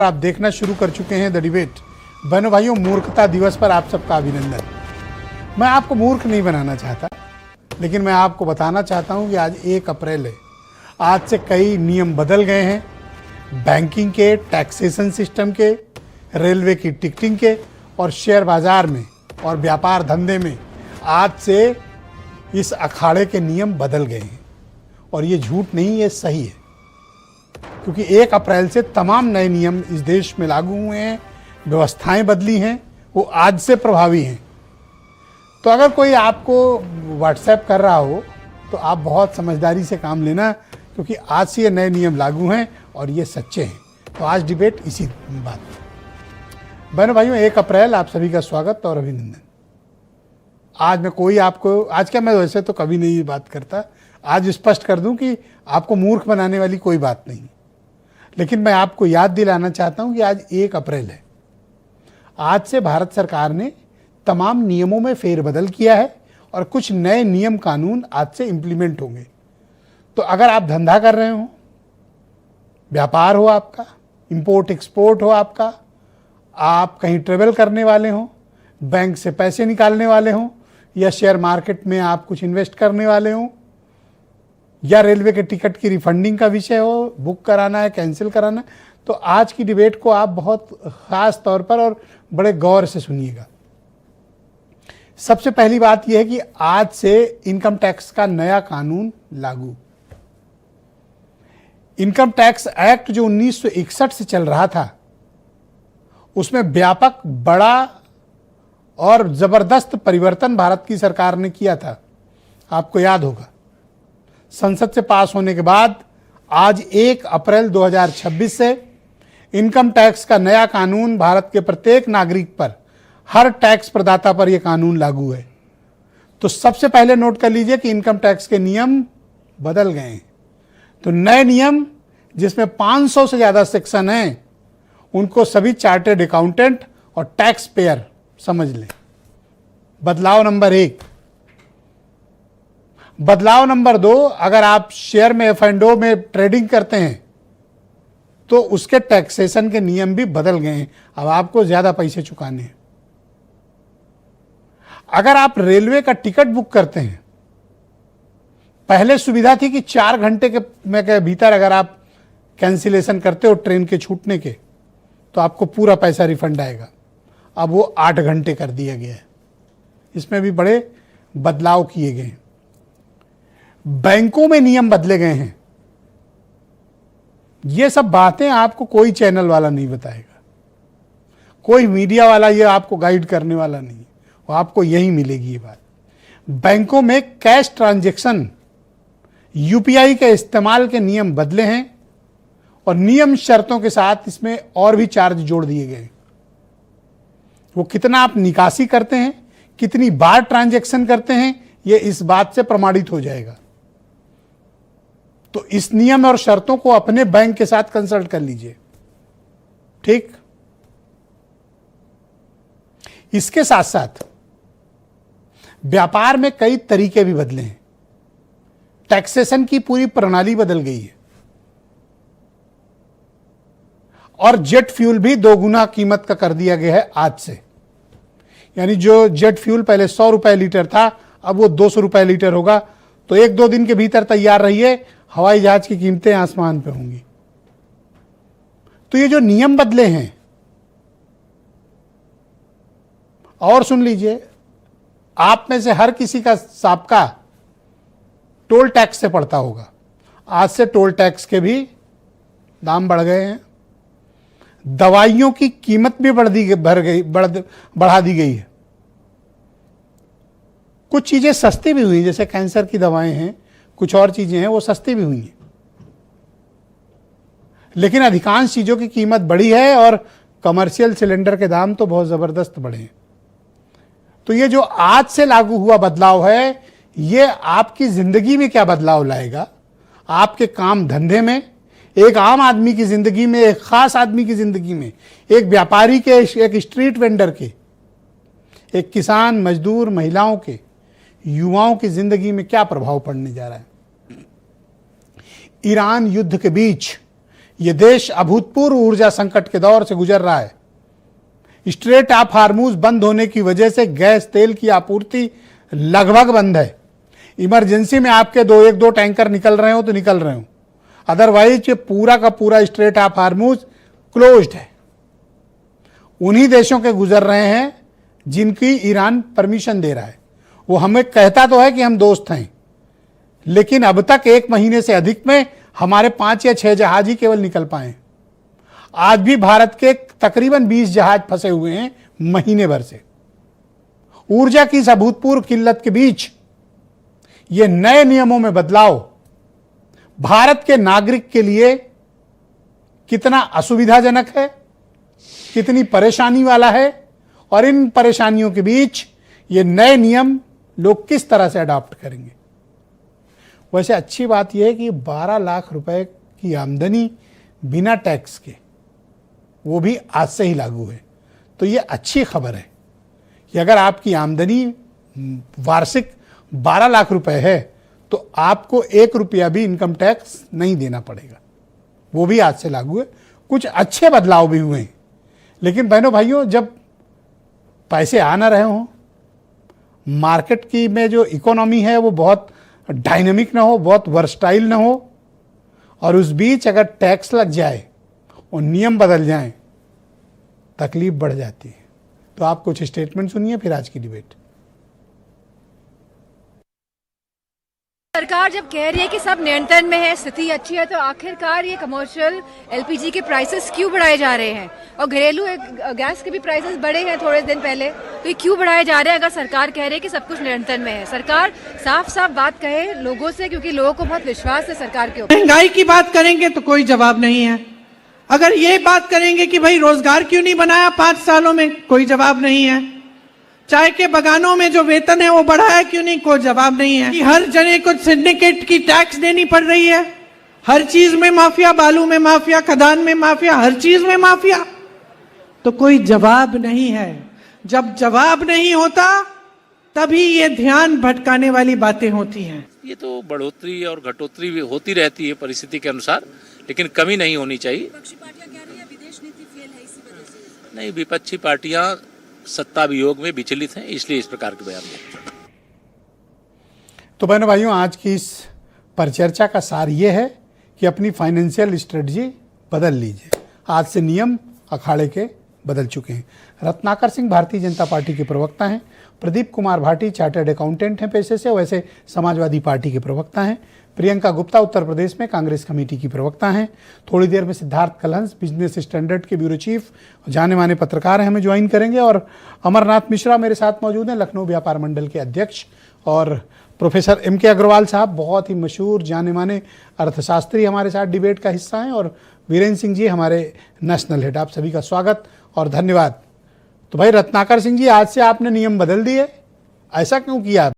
आप देखना शुरू कर चुके हैं द डिबेट। बहनों भाइयों, मूर्खता दिवस पर आप सबका अभिनंदन। मैं आपको मूर्ख नहीं बनाना चाहता, लेकिन मैं आपको बताना चाहता हूं कि आज 1 अप्रैल है। आज से कई नियम बदल गए हैं, बैंकिंग के, टैक्सेशन सिस्टम के, रेलवे की टिकटिंग के और शेयर बाजार में और व्यापार धंधे में आज से इस अखाड़े के नियम बदल गए हैं। और ये झूठ नहीं, ये सही है, क्योंकि 1 अप्रैल से तमाम नए नियम इस देश में लागू हुए हैं, व्यवस्थाएं बदली हैं, वो आज से प्रभावी हैं। तो अगर कोई आपको व्हाट्सएप कर रहा हो तो आप बहुत समझदारी से काम लेना, क्योंकि आज से ये नए नियम लागू हैं और ये सच्चे हैं। तो आज डिबेट इसी बात पर। बहनों भाइयों, 1 अप्रैल आप सभी का स्वागत और अभिनंदन। आज क्या, मैं वैसे तो कभी नहीं बात करता, आज स्पष्ट कर दूं कि आपको मूर्ख बनाने वाली कोई बात नहीं, लेकिन मैं आपको याद दिलाना चाहता हूं कि आज 1 अप्रैल है। आज से भारत सरकार ने तमाम नियमों में फेरबदल किया है और कुछ नए नियम कानून आज से इंप्लीमेंट होंगे। तो अगर आप धंधा कर रहे हो, व्यापार हो आपका, इंपोर्ट एक्सपोर्ट हो आपका, आप कहीं ट्रेवल करने वाले हो, बैंक से पैसे निकालने वाले हो, या शेयर मार्केट में आप कुछ इन्वेस्ट करने वाले हो, या रेलवे के टिकट की रिफंडिंग का विषय हो, बुक कराना है, कैंसिल कराना है, तो आज की डिबेट को आप बहुत खास तौर पर और बड़े गौर से सुनिएगा। सबसे पहली बात यह है कि आज से इनकम टैक्स का नया कानून लागू। इनकम टैक्स एक्ट जो 1961 से चल रहा था, उसमें व्यापक, बड़ा और जबरदस्त परिवर्तन भारत की सरकार ने किया था। आपको याद होगा, संसद से पास होने के बाद आज 1 अप्रैल 2026 से इनकम टैक्स का नया कानून भारत के प्रत्येक नागरिक पर, हर टैक्स प्रदाता पर यह कानून लागू है। तो सबसे पहले नोट कर लीजिए कि इनकम टैक्स के नियम बदल गए हैं। तो नए नियम, जिसमें 500 से ज्यादा सेक्शन हैं, उनको सभी चार्टर्ड अकाउंटेंट और टैक्स पेयर समझ लें। बदलाव नंबर 1। बदलाव नंबर 2, अगर आप शेयर में, F&O में ट्रेडिंग करते हैं तो उसके टैक्सेशन के नियम भी बदल गए हैं। अब आपको ज्यादा पैसे चुकाने हैं। अगर आप रेलवे का टिकट बुक करते हैं, पहले सुविधा थी कि 4 घंटे के भीतर अगर आप कैंसिलेशन करते हो ट्रेन के छूटने के, तो आपको पूरा पैसा रिफंड आएगा। अब वो 8 घंटे कर दिया गया है। इसमें भी बड़े बदलाव किए गए हैं। बैंकों में नियम बदले गए हैं। ये सब बातें आपको कोई चैनल वाला नहीं बताएगा, कोई मीडिया वाला ये आपको गाइड करने वाला नहीं, वो आपको यही मिलेगी ये बात। बैंकों में कैश ट्रांजैक्शन, यूपीआई के इस्तेमाल के नियम बदले हैं और नियम शर्तों के साथ इसमें और भी चार्ज जोड़ दिए गए। वो कितना आप निकासी करते हैं, कितनी बार ट्रांजैक्शन करते हैं, ये इस बात से प्रमाणित हो जाएगा। तो इस नियम और शर्तों को अपने बैंक के साथ कंसल्ट कर लीजिए, ठीक। इसके साथ साथ व्यापार में कई तरीके भी बदले हैं। टैक्सेशन की पूरी प्रणाली बदल गई है और जेट फ्यूल भी 2 गुना कीमत का कर दिया गया है आज से। यानी जो जेट फ्यूल पहले 100 रुपए लीटर था, अब वो 200 रुपए लीटर होगा। तो 1-2 दिन के भीतर तैयार रहिए, हवाई जहाज की कीमतें आसमान पे होंगी। तो ये जो नियम बदले हैं, और सुन लीजिए, आप में से हर किसी का साबका टोल टैक्स से पड़ता होगा। आज से टोल टैक्स के भी दाम बढ़ गए हैं। दवाइयों की कीमत भी बढ़ा दी गई है। कुछ चीजें सस्ती भी हुई, जैसे कैंसर की दवाएं हैं, कुछ और चीजें हैं, वो सस्ती भी हुई हैं। लेकिन अधिकांश चीजों की कीमत बढ़ी है और कमर्शियल सिलेंडर के दाम तो बहुत जबरदस्त बढ़े हैं। तो ये जो आज से लागू हुआ बदलाव है, ये आपकी जिंदगी में क्या बदलाव लाएगा, आपके काम धंधे में, एक आम आदमी की जिंदगी में, एक खास आदमी की जिंदगी में, एक व्यापारी के, एक स्ट्रीट वेंडर के, एक किसान, मजदूर, महिलाओं के, युवाओं की जिंदगी में क्या प्रभाव पड़ने जा रहा है। ईरान युद्ध के बीच ये देश अभूतपूर्व ऊर्जा संकट के दौर से गुजर रहा है। स्ट्रेट ऑफ हार्मूज बंद होने की वजह से गैस तेल की आपूर्ति लगभग बंद है। इमरजेंसी में आपके एक दो टैंकर निकल रहे हो तो निकल रहे हो, अदरवाइज ये पूरा का पूरा स्ट्रेट ऑफ हार्मूज क्लोज्ड है। उन्हीं देशों के गुजर रहे हैं जिनकी ईरान परमिशन दे रहा है। वो हमें कहता तो है कि हम दोस्त हैं, लेकिन अब तक 1 महीने से अधिक में हमारे 5 या 6 जहाज ही केवल निकल पाए। आज भी भारत के तकरीबन 20 जहाज फंसे हुए हैं महीने भर से। ऊर्जा की इस अभूतपूर्व किल्लत के बीच ये नए नियमों में बदलाव भारत के नागरिक के लिए कितना असुविधाजनक है, कितनी परेशानी वाला है, और इन परेशानियों के बीच ये नए नियम लोग किस तरह से अडॉप्ट करेंगे। वैसे अच्छी बात यह है कि 12 लाख रुपए की आमदनी बिना टैक्स के, वो भी आज से ही लागू है। तो ये अच्छी खबर है कि अगर आपकी आमदनी वार्षिक 12 लाख रुपए है तो आपको 1 रुपया भी इनकम टैक्स नहीं देना पड़ेगा। वो भी आज से लागू है। कुछ अच्छे बदलाव भी हुए हैं, लेकिन बहनों भाइयों, जब पैसे आ ना रहे हों, मार्केट की में जो इकोनॉमी है वो बहुत डायनेमिक ना हो, बहुत वर्सटाइल ना हो, और उस बीच अगर टैक्स लग जाए और नियम बदल जाएं, तकलीफ बढ़ जाती है। तो आप कुछ स्टेटमेंट सुनिए, फिर आज की डिबेट। सरकार जब कह रही है कि सब नियंत्रण में है, स्थिति अच्छी है, तो आखिरकार ये कमर्शियल एलपीजी के प्राइसेस क्यों बढ़ाए जा रहे हैं? और घरेलू गैस के भी प्राइसेस बढ़े हैं थोड़े दिन पहले, तो ये क्यों बढ़ाए जा रहे हैं? अगर सरकार कह रही है कि सब कुछ नियंत्रण में है, सरकार साफ साफ बात कहे लोगों से, क्योंकि लोगों को बहुत विश्वास है सरकार के ऊपर। महंगाई की बात करेंगे तो कोई जवाब नहीं है। अगर ये बात करेंगे कि भाई रोजगार क्यों नहीं बनाया 5 सालों में, कोई जवाब नहीं है। चाय के बगानों में जो वेतन है वो बढ़ाया क्यों नहीं, कोई जवाब नहीं है। कि हर जने को सिंडिकेट की टैक्स देनी पड़ रही है, हर चीज में माफिया, बालू में माफिया, खदान में माफिया, हर चीज में माफिया, तो कोई जवाब नहीं है। जब जवाब नहीं होता तभी ये ध्यान भटकाने वाली बातें होती हैं। ये तो बढ़ोतरी और घटोतरी भी होती रहती है परिस्थिति के अनुसार, लेकिन कमी नहीं होनी चाहिए। विपक्षी पार्टियां कह रही है विदेश नीति फेल है, इसी वजह से। नहीं, विपक्षी पार्टियां सत्ता वियोग में विचलित हैं, इसलिए इस प्रकार के बयान दें। तो बहनों भाइयों, आज की इस परिचर्चा का सार ये है कि अपनी फाइनेंशियल स्ट्रेटजी बदल लीजिए। आज से नियम अखाड़े के बदल चुके हैं। रत्नाकर सिंह भारतीय जनता पार्टी के प्रवक्ता हैं। प्रदीप कुमार भाटी चार्टर्ड अकाउंटेंट हैं पेशे से, वैसे समाजवादी पार्टी के प्रवक्ता हैं। प्रियंका गुप्ता उत्तर प्रदेश में कांग्रेस कमेटी की प्रवक्ता हैं। थोड़ी देर में सिद्धार्थ कलहंस बिजनेस स्टैंडर्ड के ब्यूरो चीफ, जाने माने पत्रकार हैं, हमें ज्वाइन करेंगे। और अमरनाथ मिश्रा मेरे साथ मौजूद हैं, लखनऊ व्यापार मंडल के अध्यक्ष। और प्रोफेसर MK अग्रवाल साहब, बहुत ही मशहूर जाने माने अर्थशास्त्री, हमारे साथ डिबेट का हिस्सा हैं। और वीरेंद्र सिंह जी हमारे नेशनल हेड। आप सभी का स्वागत और धन्यवाद। तो भाई रत्नाकर सिंह जी, आज से आपने नियम बदल दिए, ऐसा क्यों किया?